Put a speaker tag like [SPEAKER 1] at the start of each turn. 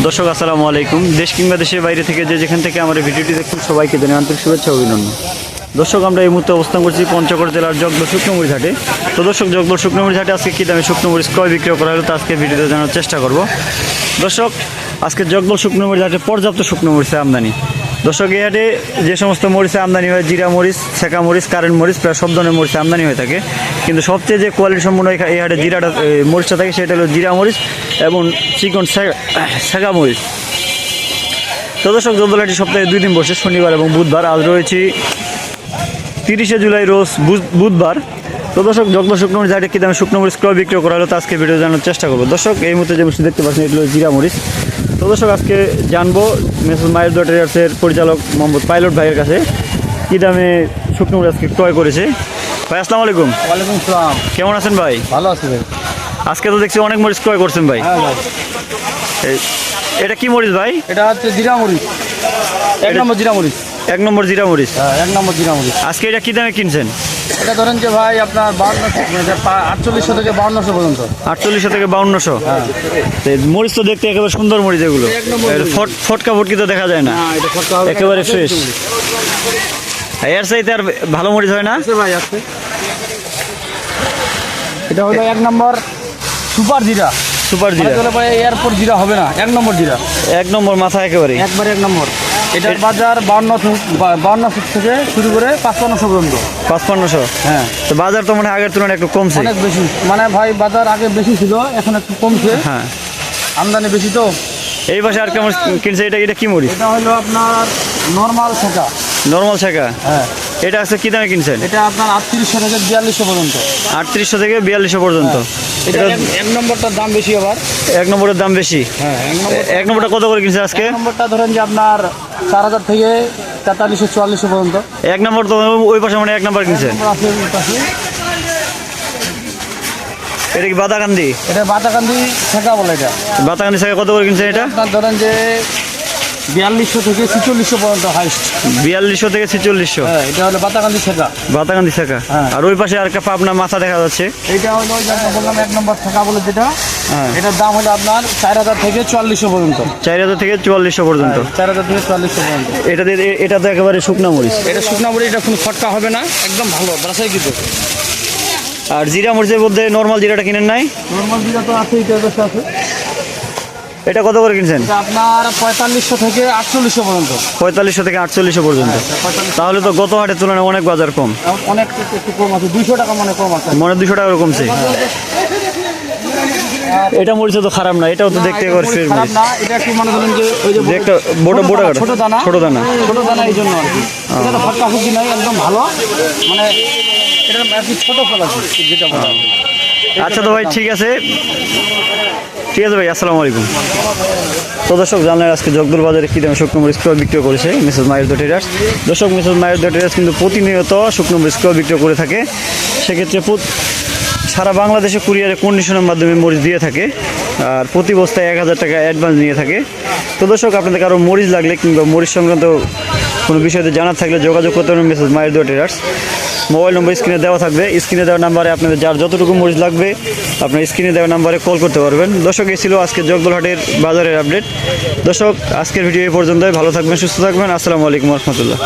[SPEAKER 1] দর্শক আসসালামু আলাইকুম। দেশ কিংবা দেশের বাইরে থেকে যেখান থেকে আমার ভিডিওটি দেখুন সবাইকে জানাই আন্তরিক শুভেচ্ছা ও অভিনন্দন। দর্শক আমরা এই মুহূর্তে অবস্থান করছি পঞ্চগড় জেলার জগদল শুকনোমরিচ হাটে। তো দর্শক জগদল শুকনোমরিচ হাটে আজকে কী দামে শুকনোমরিচ ক্রয় বিক্রয় করা হলো তা আজকে ভিডিওতে জানার চেষ্টা করব। দর্শক আজকে জগদল শুকনোমরিচ হাটে পর্যাপ্ত শুকনোমরিচের আমদানি। দর্শক এই হাটে যে সমস্ত মরিচে আমদানি হয় জিরা মরিচ, ছেঁকা মরিচ, কারেন্ট মরিচ প্রায় সব ধরনের মরিচে আমদানি হয়ে থাকে, কিন্তু সবচেয়ে যে কোয়ালিটি সম্পূর্ণ এই হাটে জিরাটা মরিচটা থাকে সেটা হলো জিরা মরিচ এবং চিকন ছেঁকা মরিচ। তো দর্শক জগদল হাটে সপ্তাহে 2 দিন বসে, শনিবার এবং বুধবার। আজ রয়েছে 30শে জুলাই রোজ বুধবার। তো দর্শক জগদল শুকনোমরিচ হাটে কী দামে শুকনোমরিচ ক্রয় বিক্রয় করা হলো তা আজকে ভিডিও জানার চেষ্টা করবো। দর্শক এই মুহূর্তে যে মরিচ দেখতে পাচ্ছেন এগুলো জিরা মরিচ। তো দর্শক আজকে জানবো মেসেজ মায়ের ট্রেডার্সের পরিচালক মোহাম্মদ পাইলট ভাইয়ের কাছে কী দামে শুকনোমরিচ আজকে ক্রয় করেছে। ভাই আসসালামু আলাইকুম।
[SPEAKER 2] ওয়ালাইকুম আসসালাম।
[SPEAKER 1] কেমন আছেন ভাই?
[SPEAKER 2] ভালো আছি ভাই।
[SPEAKER 1] আজকে তো দেখছি অনেক মরিচ ক্রয় করছেন ভাই।
[SPEAKER 2] হ্যাঁ ভাই।
[SPEAKER 1] এটা কি মরিচ ভাই?
[SPEAKER 2] এটা হচ্ছে জিরা মরিচ, এক নম্বর জিরা মরিচ।
[SPEAKER 1] 1 নম্বর জিরা মরিচ।
[SPEAKER 2] হ্যাঁ, 1 নম্বর জিরা মরিচ।
[SPEAKER 1] আজকে এটা কী দামে কিনছেন?
[SPEAKER 2] এটা ধরেন যে ভাই আপনার 4800 থেকে 5200 পর্যন্ত।
[SPEAKER 1] 4800 থেকে 5200।
[SPEAKER 2] হ্যাঁ।
[SPEAKER 1] মরিচ তো দেখতে একেবারে সুন্দর মরিচ এগুলো, ফটকা ফটকি তো দেখা যায় না,
[SPEAKER 2] এটা খরচা হবে
[SPEAKER 1] একেবারে ফ্রেশ। এর চাইতে আর ভালো মরিচ হয় না
[SPEAKER 2] ভাই। আছে এটা হলো 1 নম্বর সুপার জিরা।
[SPEAKER 1] সুপার জিরা
[SPEAKER 2] ভাই এরপর জিরা হবে না, 1 নম্বর জিরা,
[SPEAKER 1] 1 নম্বর মাথা একেবারে
[SPEAKER 2] একবারে 1 নম্বর। এটার বাজার 5200 থেকে শুরু করে 5500 পর্যন্ত।
[SPEAKER 1] 5500।
[SPEAKER 2] হ্যাঁ।
[SPEAKER 1] তো বাজার তো মানে আগের তুলনায় একটু কমছে।
[SPEAKER 2] অনেক বেশি, মানে ভাই বাজার আগে বেশি ছিল, এখন একটু কমছে।
[SPEAKER 1] হ্যাঁ,
[SPEAKER 2] আমদানি বেশি তো।
[SPEAKER 1] এই পাশে আর কেমন কিনছে? এটা কি মরিচ?
[SPEAKER 2] এটা হলো আপনার নরমাল ছেঁকা।
[SPEAKER 1] নর্মাল ছেঁকা।
[SPEAKER 2] হ্যাঁ।
[SPEAKER 1] এটা আছে কি দামে কিনছেন?
[SPEAKER 2] এটা আপনার 3800 থেকে 4200 পর্যন্ত।
[SPEAKER 1] 3800 থেকে 4200 পর্যন্ত।
[SPEAKER 2] এটা 1 নম্বরটার দাম বেশি আবার।
[SPEAKER 1] 1 নম্বরের দাম বেশি।
[SPEAKER 2] হ্যাঁ,
[SPEAKER 1] 1 নম্বরটা কত করে কিনছে আজকে?
[SPEAKER 2] 1 নম্বরটা ধরেন যে আপনার 4000 থেকে 4300-4400 পর্যন্ত।
[SPEAKER 1] 1 নম্বর তো ওই পাশে মানে 1 নম্বর কিনছেন।
[SPEAKER 2] আছে ওই পাশে।
[SPEAKER 1] এটা কি বাদাকান্দি?
[SPEAKER 2] এটা বাতাকান্দি ছেঁকা বলে। এটা
[SPEAKER 1] বাদাকান্দি ছেঁকা কত করে কিনছেন? এটা
[SPEAKER 2] আপনার ধরেন যে 4200 থেকে 4600 পর্যন্ত হাইস্ট।
[SPEAKER 1] 4200 থেকে 4600।
[SPEAKER 2] হ্যাঁ, এটা হলো বাতাকান্দি ছেঁকা।
[SPEAKER 1] বাদাকান্দি ছেঁকা।
[SPEAKER 2] হ্যাঁ।
[SPEAKER 1] আর ওই পাশে আর একটা পাবনা মাথা দেখা যাচ্ছে।
[SPEAKER 2] এইটা হলো ওই যে আমরা বললাম 1 নম্বর ছেঁকা বলে যেটা।
[SPEAKER 1] হ্যাঁ।
[SPEAKER 2] এটার দাম হলো আপনার 4000 থেকে 4400 পর্যন্ত।
[SPEAKER 1] 4000 থেকে 4400 পর্যন্ত।
[SPEAKER 2] 4000 থেকে 4400 পর্যন্ত।
[SPEAKER 1] এটা তো একেবারে শুকনা মরিচ।
[SPEAKER 2] এটা শুকনা মরিচ, এটা কোনো ফটকা হবে না, একদম ভালো বাসায় কিন্তু।
[SPEAKER 1] আর জিরা মরিচের মধ্যে নর্মাল জিরাটা কিনেন নাই?
[SPEAKER 2] নরমাল জিরা তো আছে, এটা বেশি আছে।
[SPEAKER 1] এটা কত করে কিনছেন?
[SPEAKER 2] এটা আপনার 4500 থেকে 4800 পর্যন্ত।
[SPEAKER 1] 4500 থেকে 4800 পর্যন্ত। তাহলে তো গত হাটের তুলনায় অনেক বাজার কম।
[SPEAKER 2] অনেক একটু কম আছে, 200 টাকা মানে কম আছে।
[SPEAKER 1] মনে 200 টাকা কমছে। এটা মরিচও তো খারাপ না, এটাও তো দেখতে একবার ফ্রেশ
[SPEAKER 2] খারাপ
[SPEAKER 1] মরিচ।
[SPEAKER 2] না, এটা একটু মানে ধরুন যে ওই যে
[SPEAKER 1] একটা
[SPEAKER 2] ছোট দানা,
[SPEAKER 1] ছোট দানা।
[SPEAKER 2] ছোট দানা এই জন্য আর কি। এটা তো ফটকা ফুটি নাই, একদম ভালো, মানে এটা আর কি ছোট ফল আছে যেটা বলা হয়।
[SPEAKER 1] আচ্ছা তো ভাই ঠিক আছে ভাই, আসসালামু আলাইকুম। তো দর্শক জানলেন আজকে জগদল বাজারে কী দামে শুকনো মরিচ ক্রয় বিক্রয় করেছে মিসেস মায়ের ট্রেডার্স। দর্শক মিসেস মায়ের ট্রেডার্স কিন্তু প্রতিনিয়ত শুকনো মরিচ ক্রয় বিক্রয় করে থাকে। সেক্ষেত্রে সারা বাংলাদেশে কুরিয়ারে কন্ডিশনের মাধ্যমে মরিচ দিয়ে থাকে, আর প্রতি বস্তায় 1000 টাকা অ্যাডভান্স নিয়ে থাকে। তো দর্শক আপনাদের কারো মরিচ লাগলে কিংবা মরিচ সংক্রান্ত কোনো বিষয়তে জানার থাকলে যোগাযোগ করতে পারেন মিসেস মায়ের ট্রেডার্স। মোবাইল নম্বর স্ক্রিনে দেওয়া থাকবে, স্ক্রিনে দেওয়া নাম্বারে আপনাদের যার যতটুকু মরিচ লাগবে আপনার স্ক্রিনে দেওয়া নাম্বারে কল করতে পারবেন। দর্শক এই ছিল আজকে জগদল হাটের বাজারের আপডেট। দর্শক আজকের ভিডিও এই পর্যন্তই। ভালো থাকবেন, সুস্থ থাকবেন। আসসালামু আলাইকুম রহমতুল্লাহ।